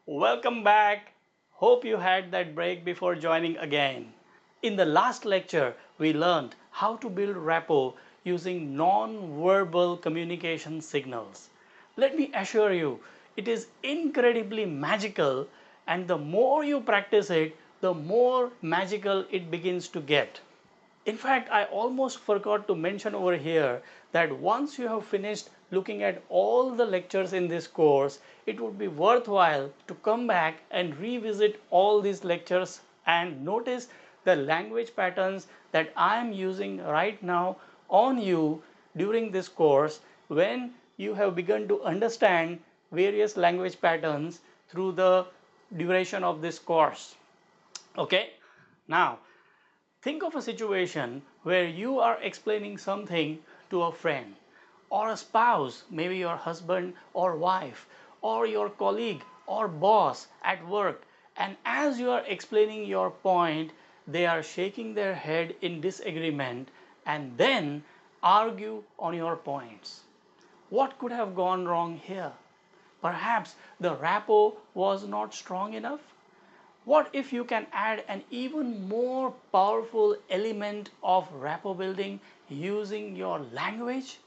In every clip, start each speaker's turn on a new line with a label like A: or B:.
A: Welcome back. Hope you had that break before joining again. In the last lecture, we learned how to build rapport using non-verbal communication signals. Let me assure you, it is incredibly magical, and the more you practice it, the more magical it begins to get. In fact, I almost forgot to mention over here that once you have finished looking at all the lectures in this course, it would be worthwhile to come back and revisit all these lectures and notice the language patterns that I am using right now on you during this course when you have begun to understand various language patterns through the duration of this course. Okay, now think of a situation where you are explaining something to a friend or a spouse, maybe your husband or wife, or your colleague or boss at work, and as you are explaining your point, they are shaking their head in disagreement and then argue on your points. What could have gone wrong here? Perhaps the rapport was not strong enough. What if you can add an even more powerful element of rapport building using your language?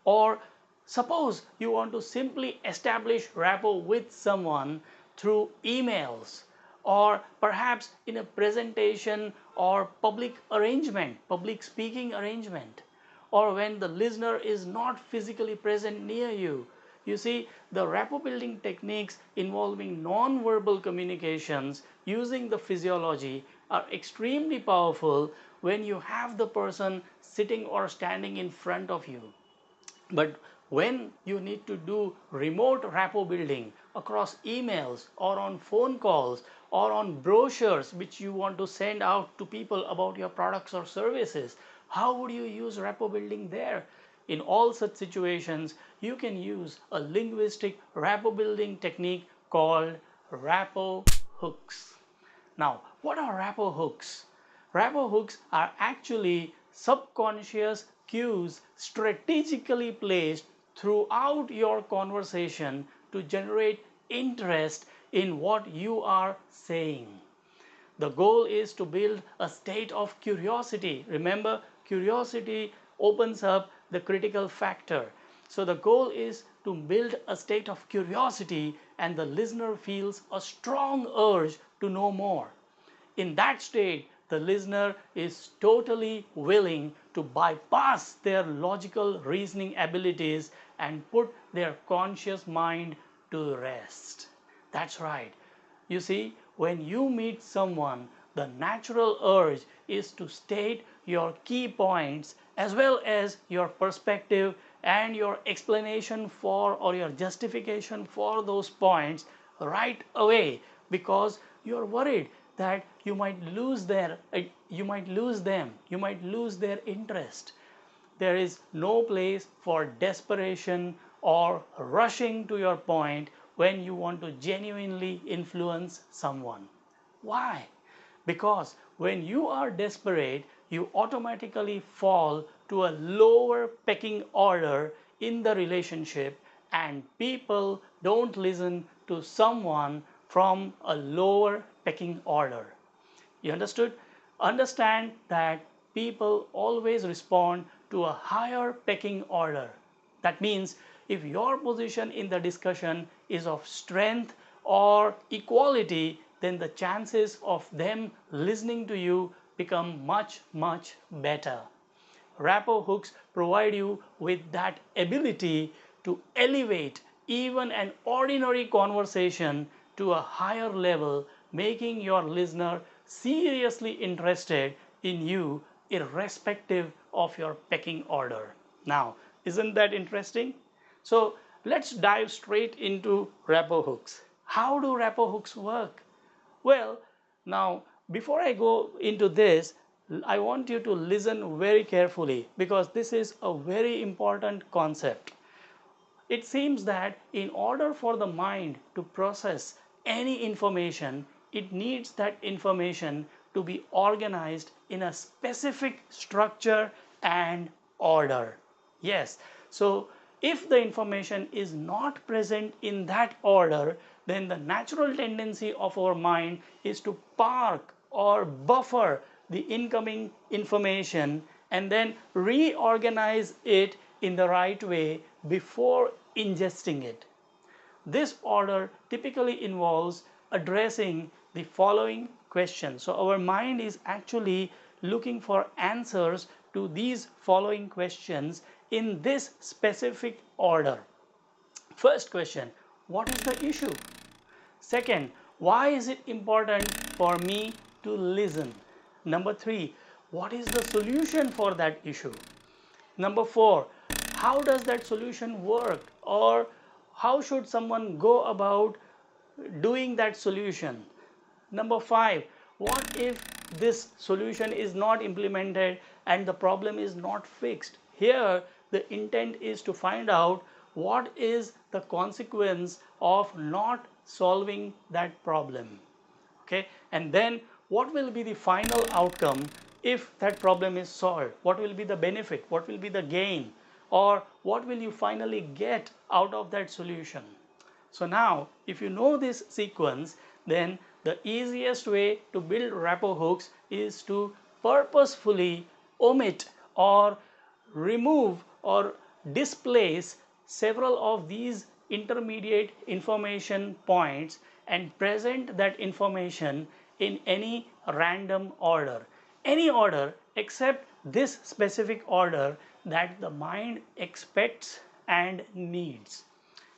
A: Or suppose you want to simply establish rapport with someone through emails or perhaps in a presentation or public arrangement, public speaking arrangement, or when the listener is not physically present near you. You see, the rapport building techniques involving non-verbal communications using the physiology are extremely powerful when you have the person sitting or standing in front of you. But when you need to do remote rapport building across emails or on phone calls or on brochures which you want to send out to people about your products or services, how would you use rapport building there? In all such situations, you can use a linguistic rapport building technique called rapport hooks. Now, what are rapport hooks? Rapport hooks are actually subconscious cues strategically placed throughout your conversation to generate interest in what you are saying. The goal is to build a state of curiosity. Remember, curiosity opens up the critical factor. So the goal is to build a state of curiosity and the listener feels a strong urge to know more. In that state, the listener is totally willing to bypass their logical reasoning abilities and put their conscious mind to rest. That's right. You see, when you meet someone, the natural urge is to state your key points as well as your perspective and your explanation for or your justification for those points right away because you're worried that you might lose them, you might lose their interest. There is no place for desperation or rushing to your point when you want to genuinely influence someone. Why? Because when you are desperate, you automatically fall to a lower pecking order in the relationship, and people don't listen to someone from a lower pecking order. You understood? Understand that people always respond to a higher pecking order. That means if your position in the discussion is of strength or equality, then the chances of them listening to you become much, much better. Rapport hooks provide you with that ability to elevate even an ordinary conversation to a higher level, making your listener seriously interested in you irrespective of your pecking order. Now, isn't that interesting? So, let's dive straight into rapport hooks. How do rapport hooks work? Well, now before I go into this, I want you to listen very carefully because this is a very important concept. It seems that in order for the mind to process any information, it needs that information to be organized in a specific structure and order. Yes, so if the information is not present in that order, then the natural tendency of our mind is to park or buffer the incoming information and then reorganize it in the right way before ingesting it. This order typically involves addressing the following questions. So our mind is actually looking for answers to these following questions in this specific order. First question, what is the issue? Second, why is it important for me to listen? Number three, what is the solution for that issue? Number four, how does that solution work, or how should someone go about doing that solution? Number five, what if this solution is not implemented and the problem is not fixed? Here, the intent is to find out what is the consequence of not solving that problem. Okay, and then what will be the final outcome if that problem is solved? What will be the benefit? What will be the gain? Or what will you finally get out of that solution? So now, if you know this sequence, then the easiest way to build rapport hooks is to purposefully omit or remove or displace several of these intermediate information points and present that information in any random order. Any order except this specific order that the mind expects and needs.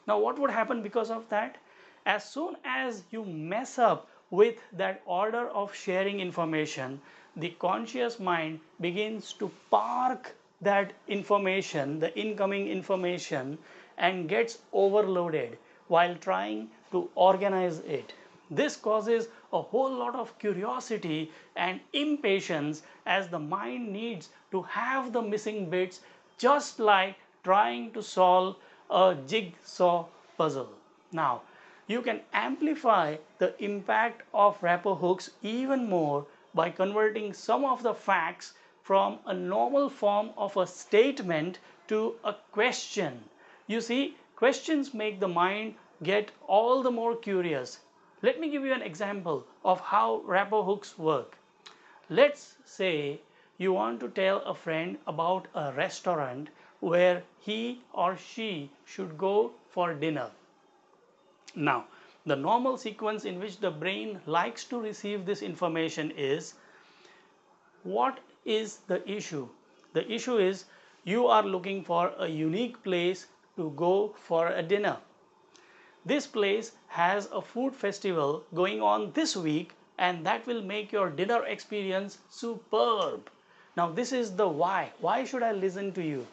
A: Now what would happen because of that? As soon as you mess up with that order of sharing information, the conscious mind begins to park that information, the incoming information, and gets overloaded while trying to organize it. This causes a whole lot of curiosity and impatience as the mind needs to have the missing bits, just like trying to solve a jigsaw puzzle. Now, you can amplify the impact of rapport hooks even more by converting some of the facts from a normal form of a statement to a question. You see, questions make the mind get all the more curious. Let me give you an example of how rapport hooks work. Let's say you want to tell a friend about a restaurant where he or she should go for dinner. Now, the normal sequence in which the brain likes to receive this information is, what is the issue? The issue is you are looking for a unique place to go for a dinner. This place has a food festival going on this week, and that will make your dinner experience superb. Now this is the why. Why should I listen to you?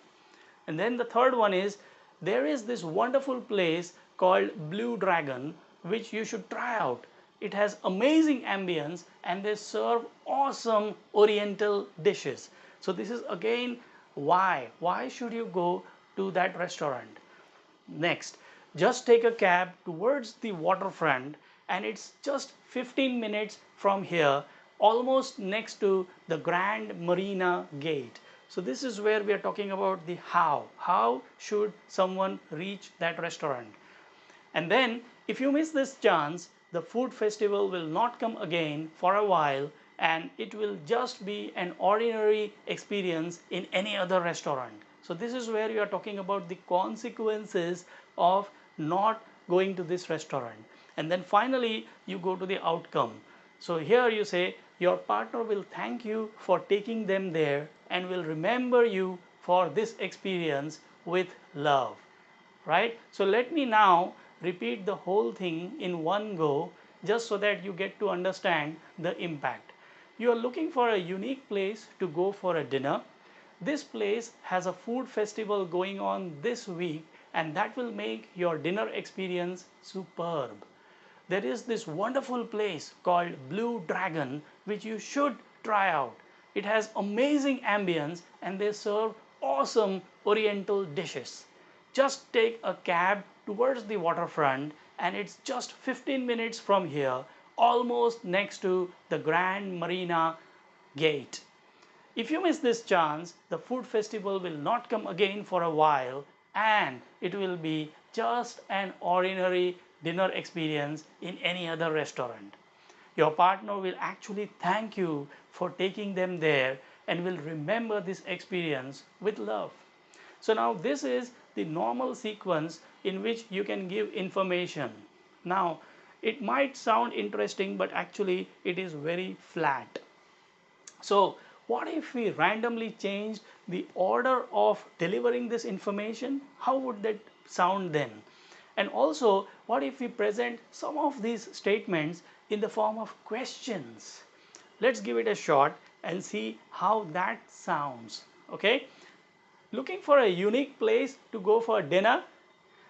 A: And then the third one is, there is this wonderful place called Blue Dragon which you should try out. It has amazing ambience and they serve awesome oriental dishes. So this is again why. Why should you go to that restaurant? Next, just take a cab towards the waterfront and it's just 15 minutes from here, almost next to the Grand Marina Gate. So this is where we are talking about the how. How should someone reach that restaurant? And then if you miss this chance, the food festival will not come again for a while and it will just be an ordinary experience in any other restaurant. So this is where you are talking about the consequences of not going to this restaurant. And then finally you go to the outcome. So here you say your partner will thank you for taking them there and will remember you for this experience with love, right? So let me now repeat the whole thing in one go just so that you get to understand the impact. You are looking for a unique place to go for a dinner. This place has a food festival going on this week and that will make your dinner experience superb. There is this wonderful place called Blue Dragon which you should try out. It has amazing ambience and they serve awesome oriental dishes. Just take a cab towards the waterfront and it's just 15 minutes from here, almost next to the Grand Marina Gate. If you miss this chance, the food festival will not come again for a while and it will be just an ordinary dinner experience in any other restaurant. Your partner will actually thank you for taking them there and will remember this experience with love. So now this is the normal sequence in which you can give information. Now it might sound interesting, but actually it is very flat. So what if we randomly changed the order of delivering this information? How would that sound then? And also, what if we present some of these statements in the form of questions? Let's give it a shot and see how that sounds. Okay? Looking for a unique place to go for dinner?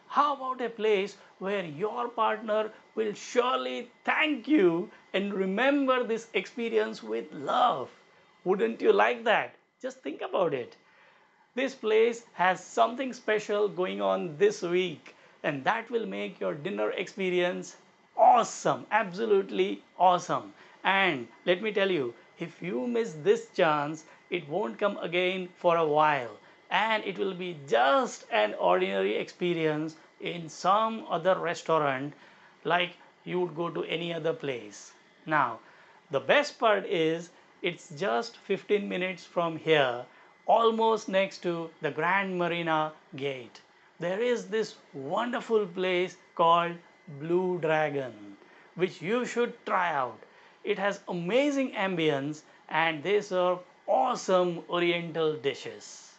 A: How about a place where your partner will surely thank you and remember this experience with love? Wouldn't you like that? Just think about it. This place has something special going on this week, and that will make your dinner experience awesome, absolutely awesome. And let me tell you, if you miss this chance, it won't come again for a while, and it will be just an ordinary experience in some other restaurant like you would go to any other place. Now, the best part is it's just 15 minutes from here, almost next to the Grand Marina Gate. There is this wonderful place called Blue Dragon, which you should try out. It has amazing ambience and they serve awesome oriental dishes.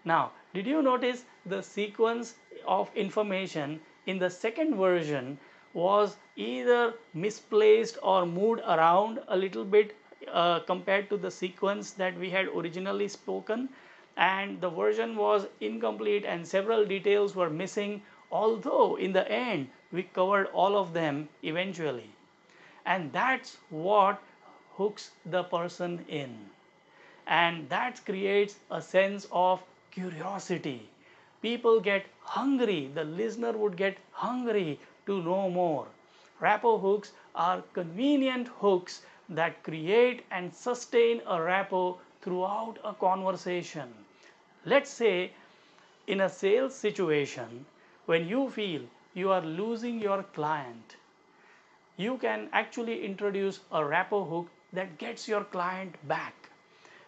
A: Now, did you notice the sequence of information in the second version was either misplaced or moved around a little bit compared to the sequence that we had originally spoken, and the version was incomplete and several details were missing, although in the end we covered all of them eventually. And that's what hooks the person in, and that creates a sense of curiosity. People get hungry, the listener would get hungry to know more. Rapport hooks are convenient hooks that create and sustain a rapport throughout a conversation. Let's say in a sales situation, when you feel you are losing your client, you can actually introduce a rapport hook that gets your client back.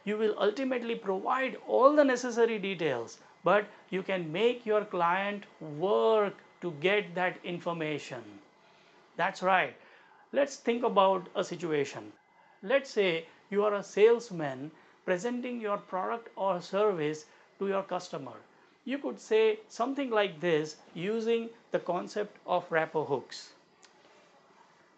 A: You will ultimately provide all the necessary details, but you can make your client work to get that information. That's right. Let's think about a situation. Let's say you are a salesman presenting your product or service to your customer. You could say something like this using the concept of rapport hooks.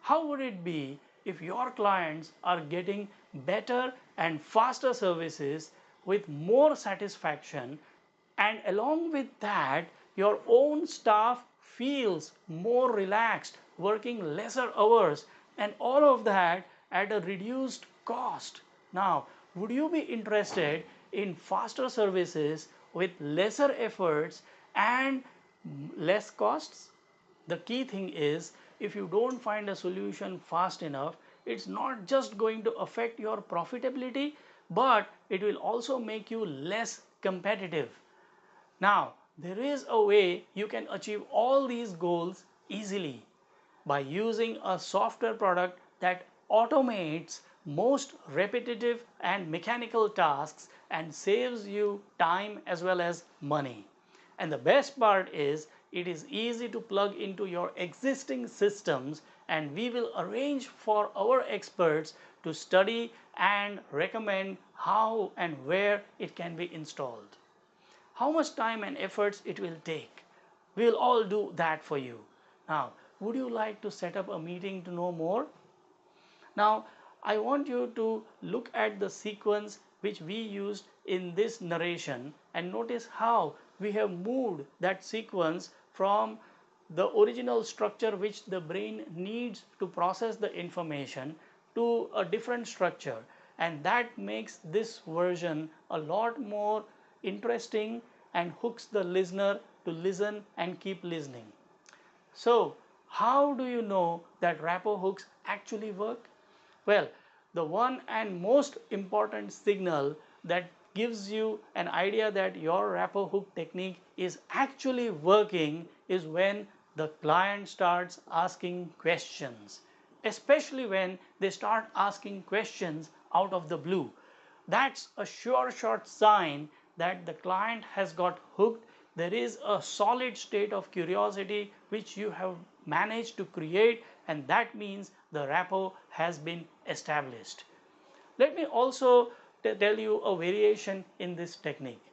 A: How would it be if your clients are getting better and faster services with more satisfaction, and along with that your own staff feels more relaxed, working lesser hours, and all of that at a reduced cost? Now, would you be interested in faster services with lesser efforts and less costs? The key thing is, if you don't find a solution fast enough, it's not just going to affect your profitability, but it will also make you less competitive. Now, there is a way you can achieve all these goals easily by using a software product that automates most repetitive and mechanical tasks and saves you time as well as money. And the best part is it is easy to plug into your existing systems, and we will arrange for our experts to study and recommend how and where it can be installed. How much time and efforts it will take. We'll all do that for you. Now, would you like to set up a meeting to know more? Now, I want you to look at the sequence which we used in this narration and notice how we have moved that sequence from the original structure which the brain needs to process the information to a different structure, and that makes this version a lot more interesting and hooks the listener to listen and keep listening. So, how do you know that rapport hooks actually work? Well, the one and most important signal that gives you an idea that your rapport hook technique is actually working is when the client starts asking questions, especially when they start asking questions out of the blue. That's a sure shot sign that the client has got hooked. There is a solid state of curiosity which you have managed to create, and that means the rapport has been established. Let me also tell you a variation in this technique.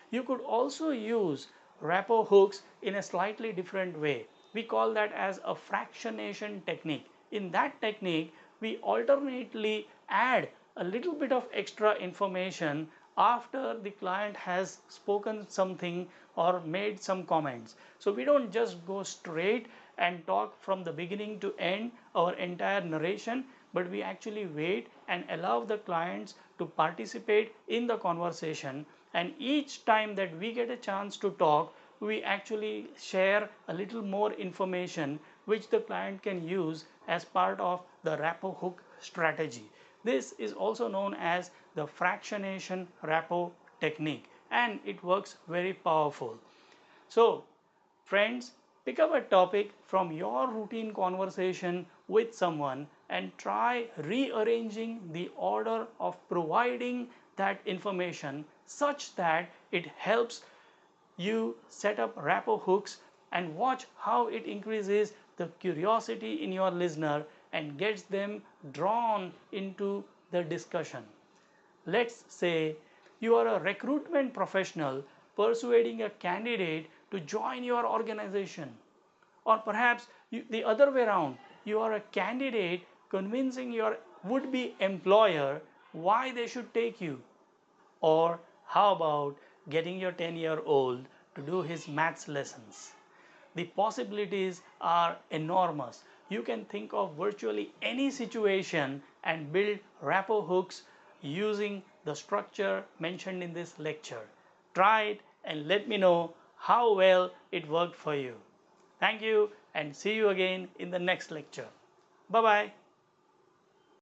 A: You could also use rapport hooks in a slightly different way. We call that as a fractionation technique. In that technique, we alternately add a little bit of extra information after the client has spoken something or made some comments. So we don't just go straight and talk from the beginning to end our entire narration, but we actually wait and allow the clients to participate in the conversation, and each time that we get a chance to talk, we actually share a little more information which the client can use as part of the rapport hook strategy. This is also known as the fractionation rapport technique, and it works very powerful. So friends, pick up a topic from your routine conversation with someone and try rearranging the order of providing that information such that it helps you set up rapport hooks, and watch how it increases the curiosity in your listener and gets them drawn into the discussion. Let's say you are a recruitment professional persuading a candidate to join your organization, or perhaps the other way around, you are a candidate convincing your would-be employer why they should take you. Or how about getting your 10-year-old to do his maths lessons? The possibilities are enormous. You can think of virtually any situation and build rapport hooks using the structure mentioned in this lecture. Try it and let me know how well it worked for you. Thank you, and see you again in the next lecture. Bye bye.